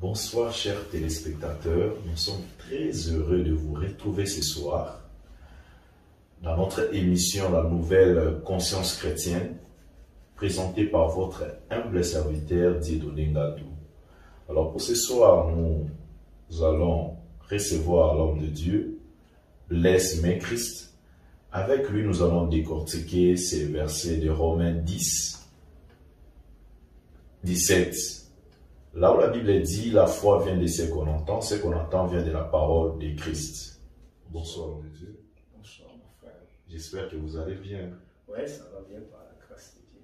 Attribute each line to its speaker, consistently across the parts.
Speaker 1: Bonsoir chers téléspectateurs, nous sommes très heureux de vous retrouver ce soir dans notre émission La Nouvelle Conscience Chrétienne, présentée par votre humble serviteur Dieudonné Ngadou. Alors pour ce soir, nous allons recevoir l'homme de Dieu, Blaise Main-Christ. Avec lui, nous allons décortiquer ces versets de Romains 10, 17. Là où la Bible dit, la foi vient de ce qu'on entend vient de la parole de Christ. Bonsoir, homme de Dieu.
Speaker 2: Bonsoir, mon frère.
Speaker 1: J'espère que vous allez bien.
Speaker 2: Oui, ça va bien par la grâce de Dieu.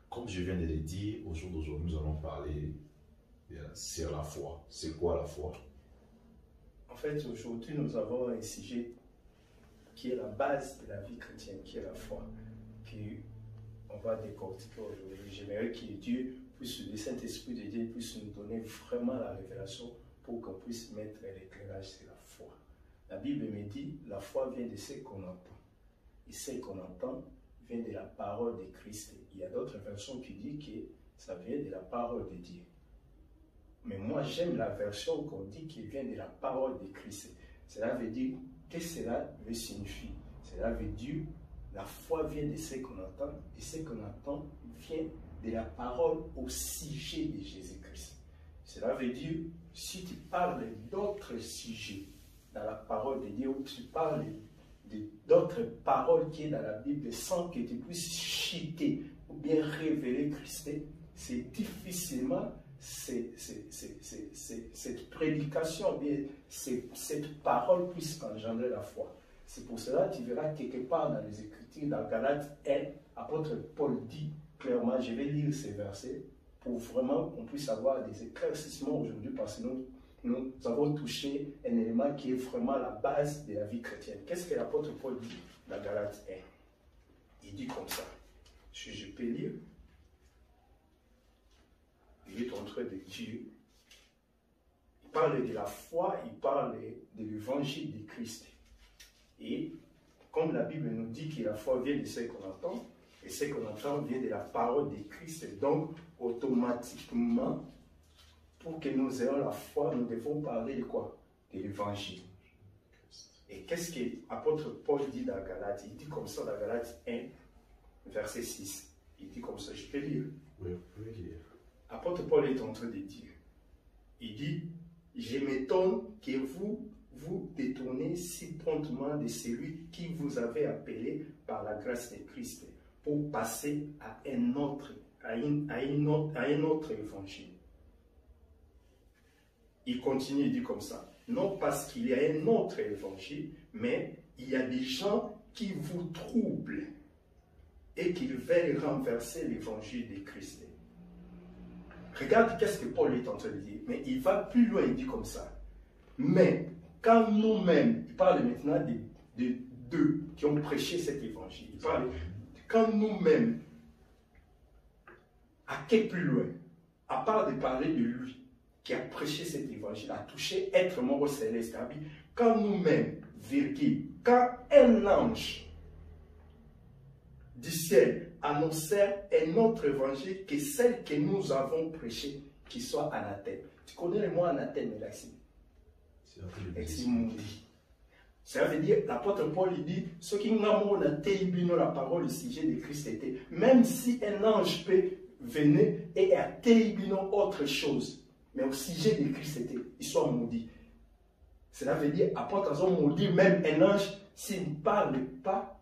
Speaker 1: Comme je viens de le dire, au jour d'aujourd'hui, nous allons parler sur la foi. C'est quoi la foi?
Speaker 2: En fait, aujourd'hui, nous avons un sujet qui est la base de la vie chrétienne, qui est la foi, qu'on va décortiquer aujourd'hui. J'aimerais que Dieu puisse, le Saint-Esprit de Dieu puisse nous donner vraiment la révélation pour qu'on puisse mettre l'éclairage sur la foi. La Bible me dit, la foi vient de ce qu'on entend. Et ce qu'on entend vient de la parole de Christ. Il y a d'autres versions qui disent que ça vient de la parole de Dieu. Mais moi, j'aime la version qu'on dit qui vient de la parole de Christ. Cela veut dire, qu'est-ce que cela veut signifier? Cela veut dire, la foi vient de ce qu'on entend, et ce qu'on entend vient de la parole au sujet de Jésus-Christ. Cela veut dire, si tu parles d'autres sujets dans la parole de Dieu, ou tu parles d'autres paroles qui sont dans la Bible sans que tu puisses citer ou bien révéler Christ, c'est difficilement cette prédication, bien, cette parole puisse engendrer la foi. C'est pour cela que tu verras quelque part dans les Écritures, dans Galates 1, apôtre Paul dit clairement, je vais lire ces versets pour vraiment qu'on puisse avoir des éclaircissements aujourd'hui parce que nous avons touché un élément qui est vraiment la base de la vie chrétienne. Qu'est-ce que l'apôtre Paul dit dans Galates 1? Il dit comme ça, si je peux lire, il est en train de dire, il parle de la foi, il parle de l'évangile de Christ. Et comme la Bible nous dit que la foi vient de ce qu'on entend, et ce qu'on entend vient de la parole de Christ, donc automatiquement, pour que nous ayons la foi, nous devons parler de quoi? De l'évangile. Et qu'est-ce que l'apôtre Paul dit dans Galates? Il dit comme ça dans Galates 1, verset 6. Il dit comme ça, je peux lire.
Speaker 1: Oui, vous pouvez lire.
Speaker 2: L'apôtre Paul est en train de dire, il dit, je m'étonne que vous vous détournez si promptement de celui qui vous avait appelé par la grâce de Christ pour passer à un autre évangile. Il continue, il dit comme ça, non parce qu'il y a un autre évangile, mais il y a des gens qui vous troublent et qui veulent renverser l'évangile de Christ. Regarde qu'est-ce que Paul est en train de dire, mais il va plus loin, il dit comme ça. Mais quand nous-mêmes, il parle maintenant de deux qui ont prêché cet évangile, il parle, quand nous-mêmes, à quel plus loin, à part de parler de lui qui a prêché cet évangile, a touché être mort au céleste, quand nous-mêmes, virgule, quand un ange du ciel annonçait un autre évangile que celle que nous avons prêchée, qui soit anathème. Tu connais le mot anathème, Maxime? Ça veut dire, l'apôtre Paul il dit, ce qui n'ont la parole au sujet de Christ était, même si un ange peut venir et a autre chose, mais au sujet de Christ était, il soit maudit. Cela veut dire, apôtre a maudit même un ange s'il ne parle pas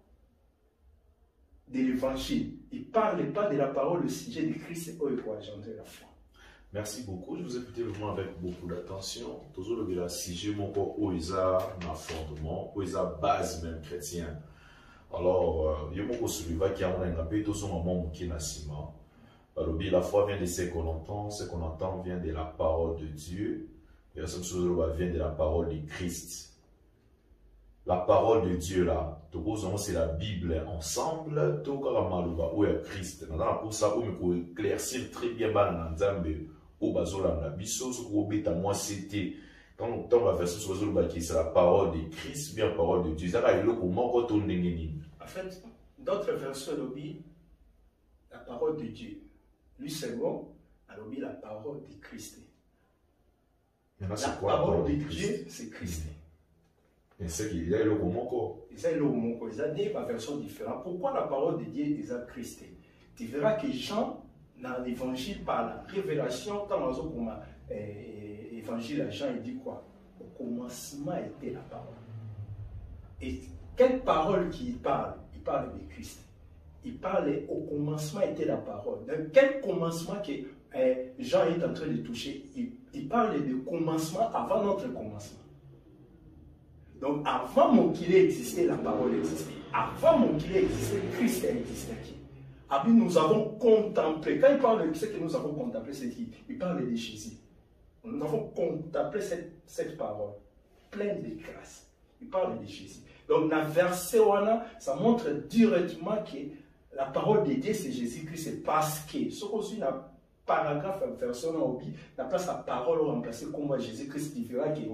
Speaker 2: de l'évangile, il ne parle pas de la parole au sujet de Christ, il faut engendrer la foi.
Speaker 1: Merci beaucoup. Je vous ai écouté vraiment avec beaucoup d'attention. Toujours le sujet mon corps où ils ont un fondement, où ils ont base même chrétien. Alors, il y a beaucoup celui qui a un peu tout son moment qui n'a ciment. La foi vient de ce qu'on entend vient de la parole de Dieu. Et la seule chose vient de la parole de Christ. La parole de Dieu là, c'est la Bible ensemble, tout comme où est Christ. Pour ça, on peut éclaircir très bien au bazolanda biso au beta moi c'était quand on va faire ce qui c'est la parole de Christ bien parole de Dieu ça va le comment quand on
Speaker 2: en fait d'autres versions lobby la parole de Dieu lui seulement a lobby la parole de Christ
Speaker 1: La
Speaker 2: parole de Dieu, c'est Christ.
Speaker 1: Et c'est qu'il y a le moment quoi.
Speaker 2: Il y a le moment quoi. Il y a des versions différentes. Pourquoi la parole de Dieu est Christ? Tu verras que Jean, dans l'évangile, par la révélation, quand on a l'évangile à Jean, il dit quoi? Au commencement était la parole. Et quelle parole qu'il parle? Il parle de Christ. Il parle au commencement était la parole. Dans quel commencement que Jean est en train de toucher? Il parle de commencement avant notre commencement. Donc avant mon qu'il existait, la parole existait. Avant mon qu'il existait, Christ existait. Nous avons contemplé. Quand il parle de ce que nous avons contemplé, c'est qui? Il parle de Jésus. Nous avons contemplé cette parole pleine de grâce. Il parle de Jésus. Donc dans le verset, ça montre directement que la parole de Dieu, c'est Jésus-Christ. C'est parce que, ce qu'on suit dans le paragraphe, verset, on n'a pas sa parole remplacée comme Jésus-Christ, qui verra qu'il est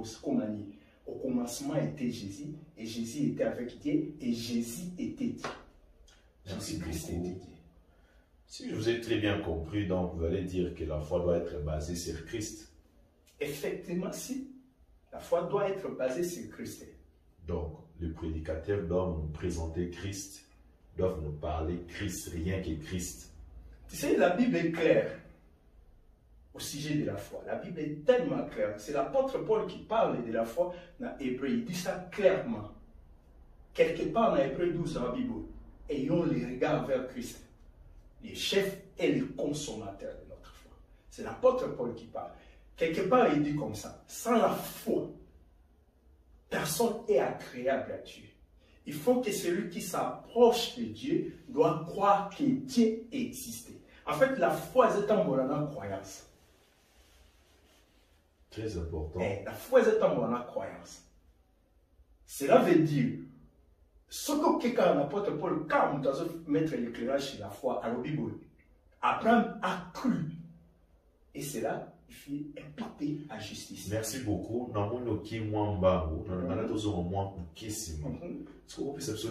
Speaker 2: au commencement était Jésus, et Jésus était avec Dieu, et Jésus était Dieu. Jésus-Christ était Dieu.
Speaker 1: Si je vous ai très bien compris, donc vous allez dire que la foi doit être basée sur Christ.
Speaker 2: Effectivement, si. La foi doit être basée sur Christ.
Speaker 1: Donc, le prédicateur doit nous présenter Christ, doit nous parler Christ, rien que Christ.
Speaker 2: Tu sais, la Bible est claire au sujet de la foi. La Bible est tellement claire. C'est l'apôtre Paul qui parle de la foi dans Hébreu. Il dit ça clairement. Quelque part dans Hébreu 12 dans la Bible, ayons les regards vers Christ, les chefs et les consommateurs de notre foi. C'est l'apôtre Paul qui parle. Quelque part, il dit comme ça, sans la foi, personne n'est agréable à Dieu. Il faut que celui qui s'approche de Dieu doit croire que Dieu existe. En fait, la foi est un bon en croyance.
Speaker 1: Très important.
Speaker 2: La foi est un bon en croyance. Cela veut dire, ce que quelqu'un n'apporte Paul, quand on doit mettre l'éclairage sur la foi à la Bible, Abraham a cru. Et cela, il fait imputer à justice.
Speaker 1: Merci beaucoup. Nous avons une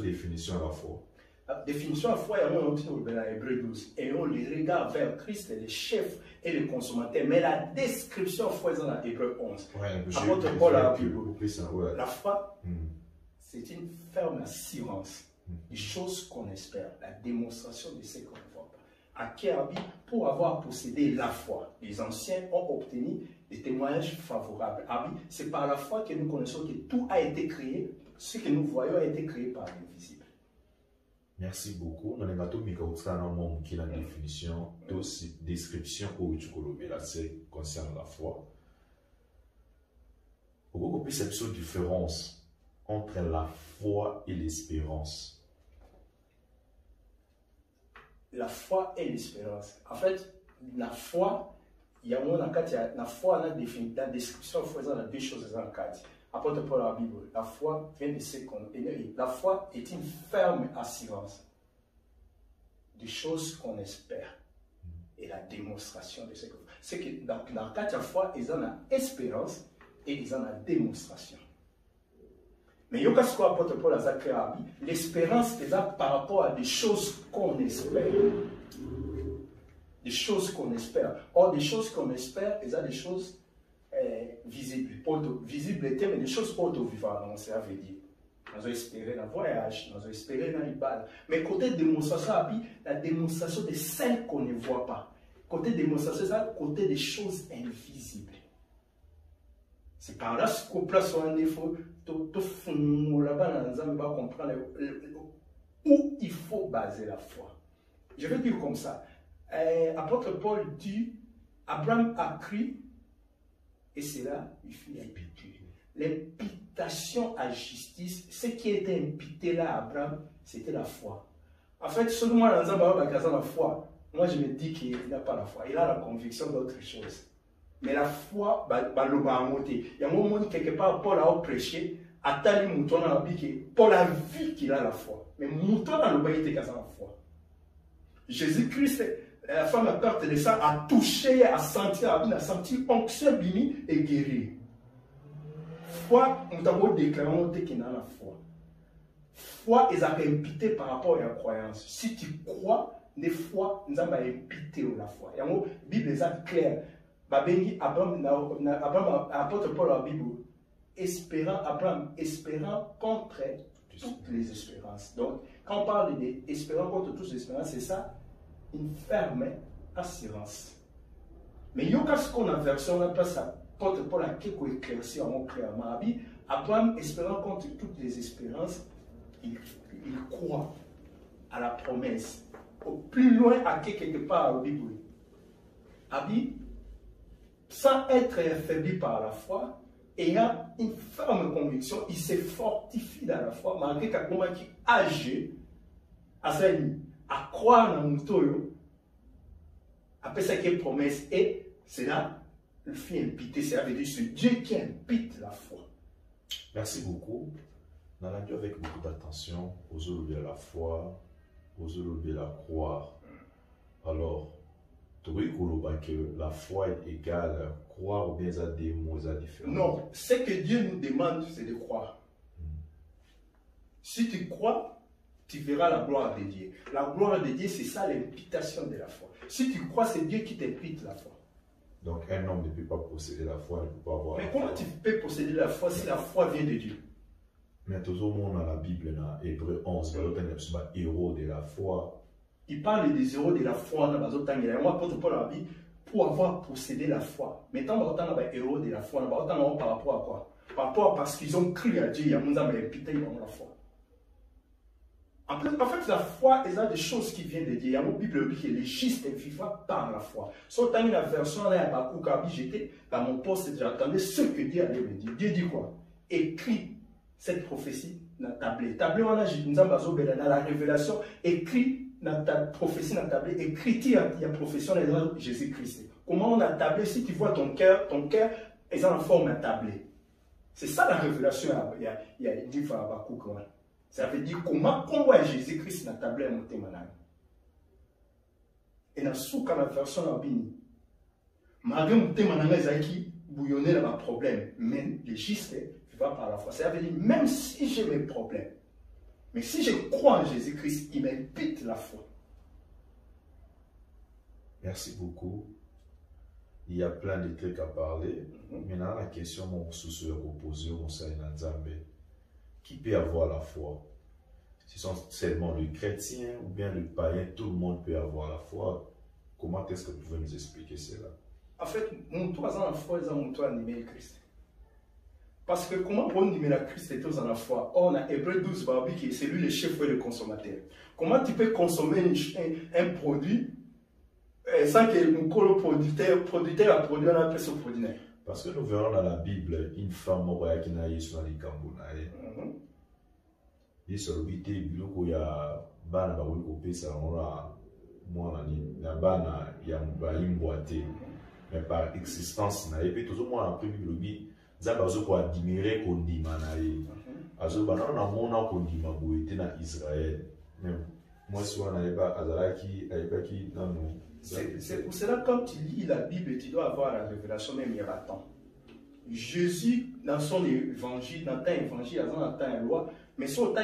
Speaker 1: définition à la foi.
Speaker 2: La définition à la foi, il y a un Hébreu 12. Et on les regarde vers Christ, les chefs et les consommateurs. Mais la description à la foi est dans Hébreu 11. Apôtre Paul a la foi, c'est une ferme assurance des choses qu'on espère, la démonstration de ce qu'on ne voit pas. À Kéabi, pour avoir possédé la foi, les anciens ont obtenu des témoignages favorables. C'est par la foi que nous connaissons que tout a été créé, ce que nous voyons a été créé par l'invisible.
Speaker 1: Merci beaucoup. Nous avons qui la définition, description où tu concerne la foi. Pourquoi qu'on cette différence entre la foi et l'espérance?
Speaker 2: La foi et l'espérance. En fait, la foi, il y a la foi, la description faisant les deux choses dans le cadre. Apôtre Paul dans la Bible, la foi vient de ce qu'on est. La foi est une ferme assurance des choses qu'on espère et la démonstration de ce qu'on. C'est que dans le cadre de la foi, ils ont l'espérance et ils ont la démonstration. Mais il y a ce qu'apôtre Paul a créé, l'espérance est là par rapport à des choses qu'on espère. Des choses qu'on espère. Or, des choses qu'on espère, il y a des choses visibles. Visibilité, mais des choses auto-vivantes, ça veut dire. Nous avons espéré dans le voyage, nous avons espéré dans les balles. Mais côté démonstration, la démonstration de celles qu'on ne voit pas. Côté démonstration, c'est côté des choses invisibles. C'est par là qu'on place un défaut, là-bas, nous va comprendre où il faut baser la foi. Je vais dire comme ça. Apôtre Paul dit, Abraham a cru, et c'est là, il fit l'imputation. L'imputation à justice, ce qui était imputé là à Abraham, c'était la foi. En fait, seulement dans la foi, moi je me dis qu'il n'a pas la foi, il a la conviction d'autre chose. Mais la foi, il y a un moment quelque part, Paul a prêché, Paul a vu qu'il a la foi. Mais Mouton a la foi. Jésus-Christ, la femme à perte de sang, a touché, a senti onction bini et guéri. Foi, nous avons déclaré qu'il a la foi. Foi est imputée par rapport à la croyance. Si tu crois, des fois, nous avons imputée la foi. La Bible est claire. babengi Abraham apôtre Paul à Bible espérant Abraham espérant contre toutes les espérances. Donc quand on parle d'espérant contre toutes les espérances, c'est ça une ferme assurance. Mais il y a ce qu'on a version on appelle ça apôtre Paul a quelque éclairci en clairement. Abraham espérant contre toutes les espérances, il croit à la promesse. Au plus loin à quelque part au Bible. Abi, sans être affaibli par la foi, ayant une ferme conviction, il se fortifie dans la foi, malgré qu'il est âgé, à croire dans Moutoyo, après ça qui est promesse, et c'est là le fait impiter, ça veut dire c'est Dieu qui impite la foi.
Speaker 1: Merci beaucoup. Nous avons dit avec beaucoup d'attention aux autres de la foi, aux autres de la croire. Alors, tu veux que la foi est égale à croire ou bien ça des mots différents?
Speaker 2: Non, ce que Dieu nous demande, c'est de croire. Si tu crois, tu verras la gloire de Dieu. La gloire de Dieu, c'est ça l'imputation de la foi. Si tu crois, c'est Dieu qui t'impute la foi.
Speaker 1: Donc un homme ne peut pas posséder la foi, ne peut pas avoir.
Speaker 2: Mais comment tu peux posséder la foi si la foi vient de Dieu?
Speaker 1: Mais toujours dans la Bible, dans Hébreu 11, il y a héros de la foi.
Speaker 2: Il parle des héros de la foi dans les autres temps. Moi, Paul a dit, pour avoir possédé la foi. Mais tant que nous avons héros de la foi, nous avons par rapport à quoi? Par rapport à parce qu'ils ont cru à Dieu, ils ont imputé la foi. En fait, la foi est des choses qui viennent de Dieu. Il y a une Bible qui est le juste et vivant par la foi. Sur la version là, j'étais dans mon poste, j'attendais ce que Dieu allait me dire. Dieu dit quoi? Écrit cette prophétie dans la tablette. Tablette, on a dans la révélation, écrit dans ta prophétie dans la tablette, écrit il y a prophétie dans Jésus-Christ. Comment on a tablé? Si tu vois ton cœur est en forme de tablette. C'est ça la révélation. Il y a dit Habakkuk. Ça veut dire comment on voit Jésus-Christ dans la tablette monté maintenant. Et dans la version de la Bible, malgré monté maintenant, il bouillonner dans un problème, mais le juste va par la foi. Ça veut dire même si j'ai mes problèmes, mais si je crois en Jésus-Christ, il m'impute la foi.
Speaker 1: Merci beaucoup. Il y a plein de trucs à parler. Maintenant, la question que je vais poser au Conseil Nzambe, qui peut avoir la foi? Ce sont seulement les chrétiens ou bien les païens, tout le monde peut avoir la foi. Comment est-ce que vous pouvez nous expliquer cela? En
Speaker 2: fait, mon toit dans la foi, c'est mon toit animé le Christ. Parce que comment on dit la Christ est dans la foi? On a Hébreu 12, qui c'est lui le chef et le consommateur. Comment tu peux consommer un produit sans que le producteur a produit un peu ce produit?
Speaker 1: Parce que nous verrons dans la Bible une femme qui n'a pas sur les Cambounaïs. Il y a il y a bana ba wiko pesa ona mwana ni na bana ya mbayi boité mais par existence na et puis toujours moi en premier lobby za bazo ko admirer ko ndima na ye azo bana na mona ko ndima boité na Israël même moi soit na eba azalaki ayebaki dans nous.
Speaker 2: C'est pour cela quand tu lis la Bible tu dois avoir la révélation même miracle. Jésus dans son évangile dans ta évangile dans ta loi. Mais si on a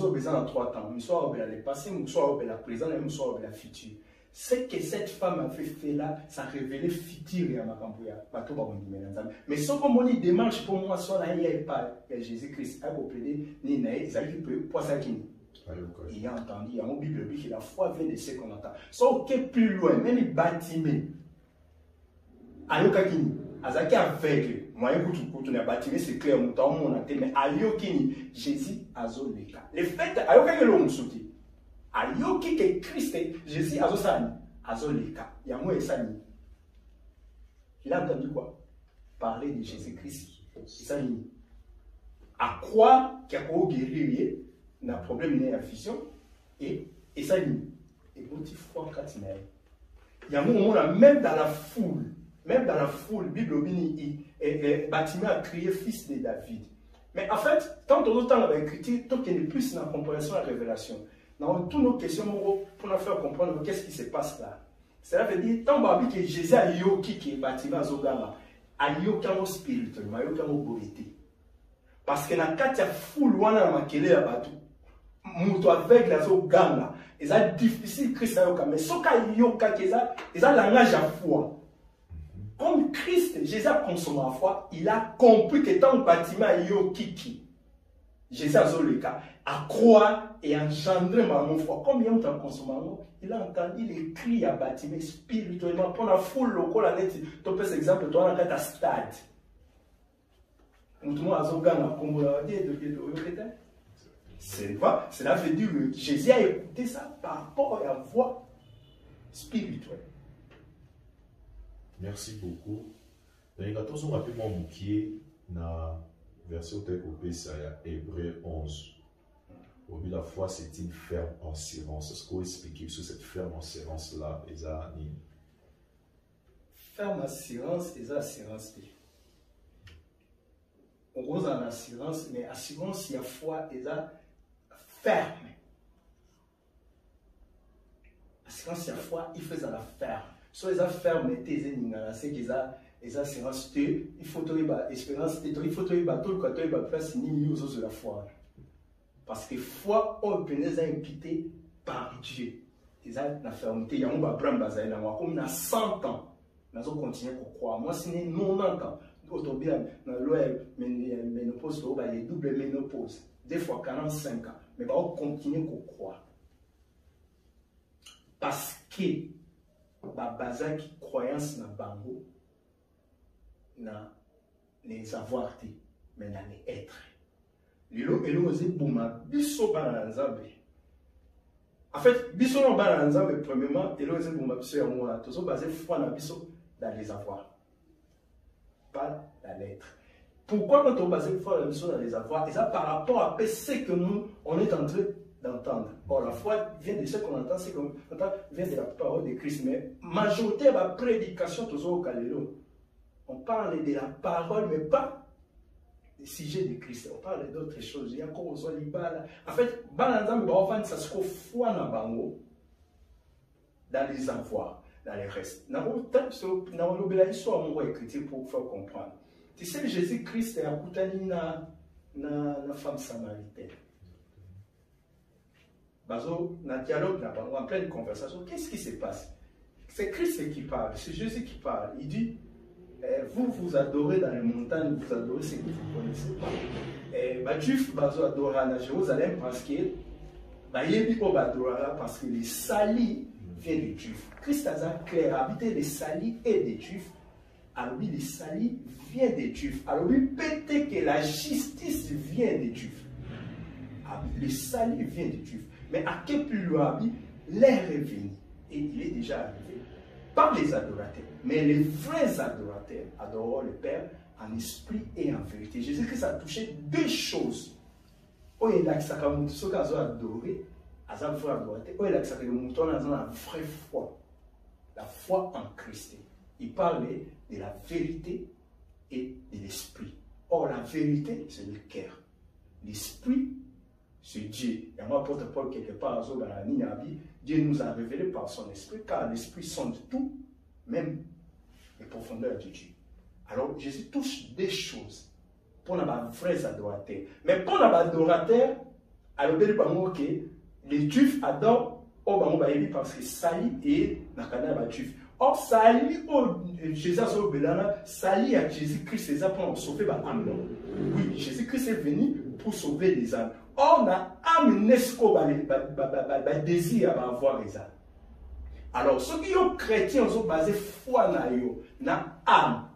Speaker 2: besoin en 3 temps, soit le passé, soit le présent, soit le futur. Ce que cette femme a fait là, ça a révélé le futur à ma campagne. Mais si on a une démarche pour moi, soit là, il n'y a pas Jésus-Christ, il y a il a entendu, il y a une Bible qui la foi vient de ce qu'on entend. Soit plus loin, même les bâtiments. Ayokakini, Azaki aveugle. Moi, je bâtiment, c'est clair, mais Ayokini, Jésus azoleka. Le fait, Ayokaki l'homme sauté. Ayoki que Christ, Jésus azoleka. Il y a moins ça. Il a entendu quoi? Parler de Jésus-Christ. Ça à quoi qu'il y a guérir, il y a un problème de la vision, et ça et motif foi quand il y a un moment là, même dans la foule, Bible et bâtiment a crié fils de David. Mais en fait, tant d'autres temps avec écrit, tant qu'il y a plus dans la compréhension de la révélation, dans toutes nos questions pour nous faire comprendre qu'est-ce qui se passe là. Cela veut dire, tant que Jésus a yoki qui est bâtiment à Zogama, a yoki à spirituellement, a yoki à beauté. Parce que dans le cas de la foule, on a makele à bateau. Mouto avec la Zogama, c'est difficile que ça yoka. Mais ce qu'il yoka, c'est un langage à foi. comme Christ, Jésus a consommé la foi, il a compris que tant que bâtiment yo kiki, Jésus a le cas, à croire et engendrer ma foi. Comme il a consommé, il a entendu les cris à bâtiment spirituellement. Pour la foule locale, tu peux par exemple, tu as un stade. C'est pas, cela veut dire que Jésus a écouté ça par rapport à la voix spirituelle.
Speaker 1: Merci beaucoup. Donc, il y a tout rapidement bouquet dans verset Hébreu 11. Au la foi, c'est une ferme assurance. Est-ce qu'on explique sur cette ferme assurance-là,
Speaker 2: ferme assurance, et assurance. On rose en assurance, mais assurance, il y a foi, et ferme. Assurance, il y a foi, il fait la ferme. So ils ont fermé tes c'est qu'ils ont les assurances il faut trouver espérance il faut trouver tout le côté va faire signer aux autres de la foi parce que foi on peut les imputer par Dieu ils ont la fermeté il y a un Abraham bazaï là moi comme na 100 ans nous allons continuer à croire moi c'est 90 ans auto bien dans loi ménopause il y a double ménopause des fois 45 ans mais on continue à croire parce que bazaki croyance na bango na les avoirs mais na les être lelo eloze buma biso bana nzambe en fait biso no bana nzambe premièrement eloze buma biso ya moi tozo basé foi na biso dans les avoirs pas dans l'être. Pourquoi quand on base foi na biso dans les avoirs et ça par rapport à ce que nous on est en train d'entendre. Or, la foi vient de ce qu'on entend, c'est qu'on entend, vient de la parole de Christ. Mais majorité de la prédication, on parle de la parole, mais pas des sujets de Christ. On parle d'autres choses. Il y a encore aux olibales. En fait, ça se foi dans les avoirs, dans les restes. Dans le histoire, on va écrire pour faire comprendre. Tu sais, Jésus-Christ est accoutumé à la femme samaritaine. Dans le dialogue, en pleine conversation, qu'est-ce qui se passe? C'est Christ qui parle, c'est Jésus qui parle. Il dit, vous adorez dans les montagnes, vous adorez ce que vous connaissez pas. Les Juifs adorent à Jérusalem parce que parce que les salis viennent des Juifs. Christ a clair, habiter les salis et des Juifs. Alors oui, les salis viennent des Juifs. Alors oui, peut-être que la justice vient des Juifs. Les salis viennent des Juifs. Mais à quel plus loin, l'heure est venue, et il est déjà arrivé, par les adorateurs. Mais les vrais adorateurs adoreront le Père en esprit et en vérité. Jésus-Christ a touché deux choses. Oh, il a adoré, il a la vraie foi, la foi en Christ. Il parlait de la vérité et de l'esprit. Or, la vérité, c'est le cœur. L'esprit, c'est Dieu. Et moi, apôtre Paul, quelque part, Dieu nous a révélé par son esprit, car l'esprit sonde tout, même les profondeurs de Dieu. Alors, Jésus touche des choses pour les vrais adorateurs. Mais pour les adorateurs, alors, les Juifs adorent parce que Sali est dans Juif. Or, Sali, Jésus a sauvé Sali à Jésus-Christ, c'est ça pour sauver les âmes. Oui, Jésus-Christ est venu pour sauver les âmes. Or, na âme nesco désir à avoir les âmes. Alors, ceux qui sont chrétiens, ils ont basé foi na âme.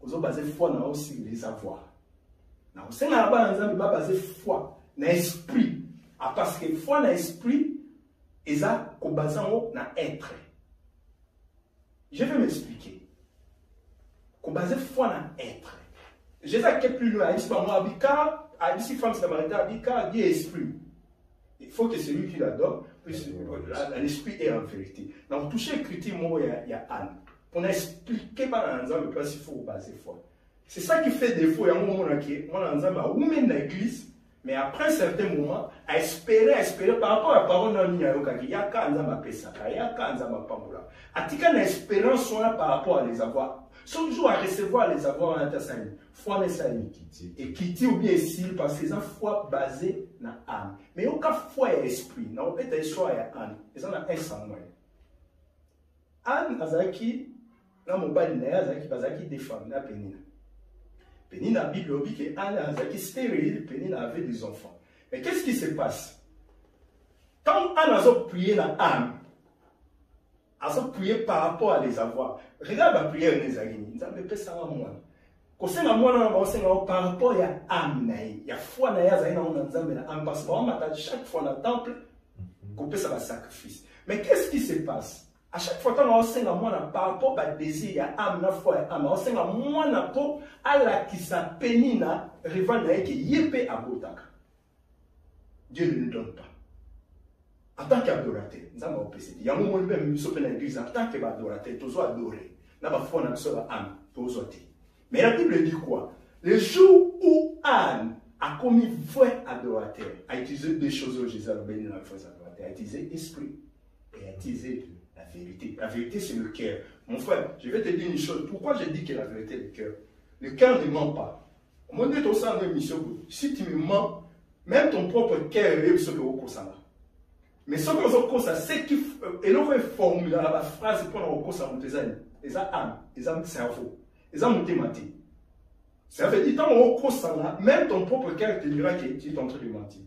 Speaker 2: Ils ont basé foi na aussi les avoirs. C'est na basé foi na esprit. Parce que foi na esprit, ils ont basé na être. Je vais m'expliquer. Qu'on basé foi na être. Je sais que plus loin, ici, ici, femme samaritaine, dit esprit. Il faut que celui qui l'adore puisse l'esprit est en vérité. Donc, toucher l'écriture, il y a Anne. Pour expliquer par l'ensemble, il faut baser foi. C'est ça qui fait défaut. Il y a un moment qui dans l'église, mais après un certain moment, à espérer par rapport à la parole de il y a qu'un Pesaka, il y a qu'un Pamboula. À tika na espérance par rapport à les avoir. Sont toujours à recevoir les avoirs en Tassaï. Foi Nessani. Et quitter ou bien s'il parce que c'est une foi basée dans l'âme. Mais il y a une foi et esprit. Non, peut-être une foi et âme. Ils ont un sang. Anne Azaki, na mobali na ye azalaki bazalaki des femmes na Pénina. Pénina, la Bible dit que Anna azalaki stérile, Pénina avait des enfants. Mais qu'est-ce qui se passe? Quand Anna a prié la âme, elle a prié par rapport à les avoir. Regarde la prière des Agini. Nous avons fait ça à moi. Quand c'est à moi, par rapport à l'âme, il y a foi na ya zaina on nzambe na âme parce que on m'a chaque fois dans le temple qu'on peut ça sacrifice. Mais qu'est-ce qui se passe? À chaque fois quand on enseigne à moi par rapport à désir ya âme na foi ya âme, on enseigne à moi na po ala qui sa Pénina revana que yepé abotaka. Dieu ne nous donne pas. En tant qu'adorateur, nous avons OPCD. Il y a un moment où nous sommes dans l'église, en tant qu'adorateur, nous sommes adorés. Nous avons foi dans notre âme, nous sommes. Mais la Bible dit quoi? Le jour où Anne a commis vrai adorateur, a utilisé deux choses au Jésus, dans le vrai adorateur, a utilisé l'esprit et a utilisé la vérité. La vérité, c'est le cœur. Mon frère, je vais te dire une chose. Pourquoi je dis que la vérité, est le cœur? Le cœur ne ment pas. Au moment où tu as une mission, si tu me mens, même ton propre cœur est ce que vous consommer. Mais ce que vous consommer, c'est qu'il et l'on va formuler la phrase pour nous consommer des âmes, des âmes, des âmes cerveau, des âmes mathématiques. Ça veut dire, quand on consommer, même ton propre cœur te dira que tu es en train de mentir.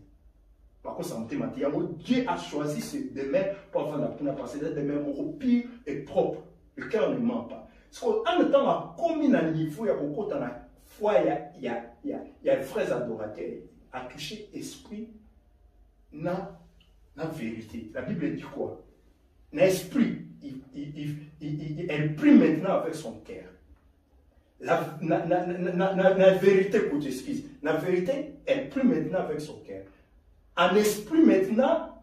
Speaker 2: Par contre, c'est mathématique. Dieu a choisi ce demain pour avoir la passer des demain pire et propre. Le cœur ne ment pas. Parce qu'en même temps, à commis un niveau, il y a beaucoup dans la foi, il y a les frères adorateurs à toucher esprit, na vérité. La Bible dit quoi? L'esprit, elle prie maintenant avec son cœur. La vérité, pour t'excuser, la vérité, elle prie maintenant avec son cœur. Un esprit maintenant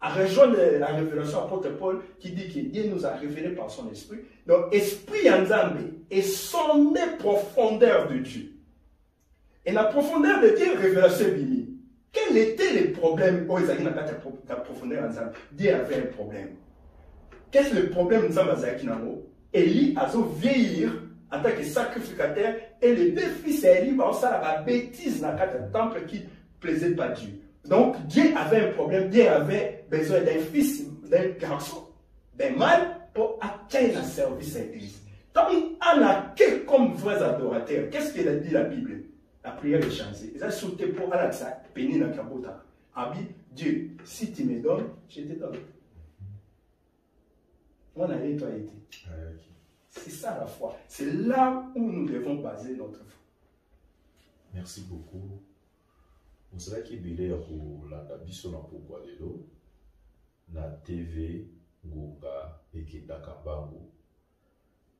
Speaker 2: a rejoint la révélation apôtre Paul qui dit que Dieu nous a révélé par son esprit. Donc, esprit en Zambé est son profondeur de Dieu. Et la profondeur de Dieu, révélation bimi. Quel était le problème? Oh, ils avaient la profondeur en Zambé. Dieu avait un problème. Qu'est-ce que le problème de Zambé Zakinamo? Élie a vieillir en tant que sacrificateur et les deux fils d'Élie ont fait la bêtise dans le temple qui ne plaisait pas Dieu. Donc Dieu avait un problème, Dieu avait besoin d'un fils, d'un garçon, d'un mâle pour atteindre le service à l'église. Donc on a que comme vrais adorateurs, qu'est-ce qu'il a dit la Bible? La prière est changée. Ils ont sauté pour Alaxa, péni dans Kabota. Abi, Dieu, si tu me donnes, je te donne. On a été. C'est ça la foi. C'est là où nous devons baser notre foi.
Speaker 1: Merci beaucoup. Vous savez qu'il y a la biso na pourquoi lelo na TV Ngunga et Dakambangu.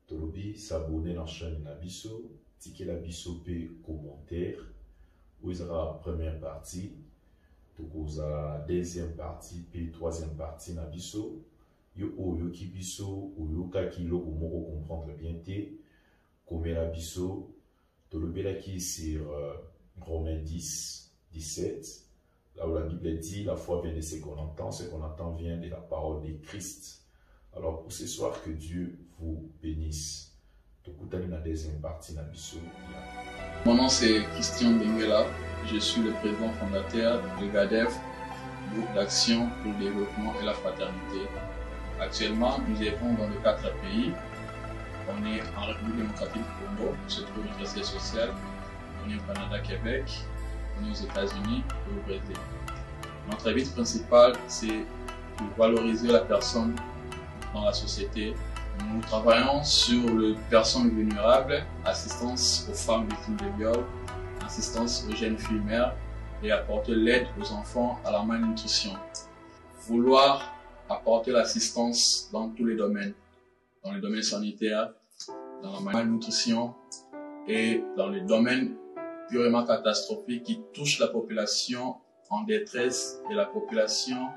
Speaker 1: Tolobi s'abonner dans la chaîne na biso, ticket la biso pe commentaire. Où il sera première partie, la deuxième partie puis troisième partie na biso. Yo ki biso ou yo ki lo pour comprendre bien té comme la biso tolobi la qui sur Romains 10 17, là où la Bible dit, la foi vient de ce qu'on entend vient de la parole de Christ. Alors pour ce soir, que Dieu vous bénisse. La deuxième partie de la mission.
Speaker 3: Mon nom c'est Christian Benguela, je suis le président fondateur de GADEF, groupe d'action pour le développement et la fraternité. Actuellement, nous œuvrons dans les 4 pays. On est en République démocratique du Congo, où se trouve notre siège social. On est au Canada, Québec. Aux États-Unis et au Brésil. Notre but principal, c'est de valoriser la personne dans la société. Nous travaillons sur les personnes vulnérables, assistance aux femmes victimes de viol, assistance aux jeunes filles mères et apporter l'aide aux enfants à la malnutrition. Vouloir apporter l'assistance dans tous les domaines, dans les domaines sanitaires, dans la malnutrition et dans les domaines purement catastrophique qui touche la population en détresse et la population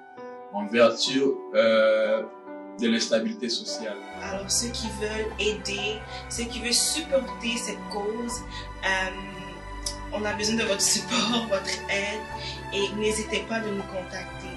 Speaker 3: en vertu de l'instabilité sociale.
Speaker 4: Alors ceux qui veulent aider, ceux qui veulent supporter cette cause, on a besoin de votre support, votre aide et n'hésitez pas de nous contacter.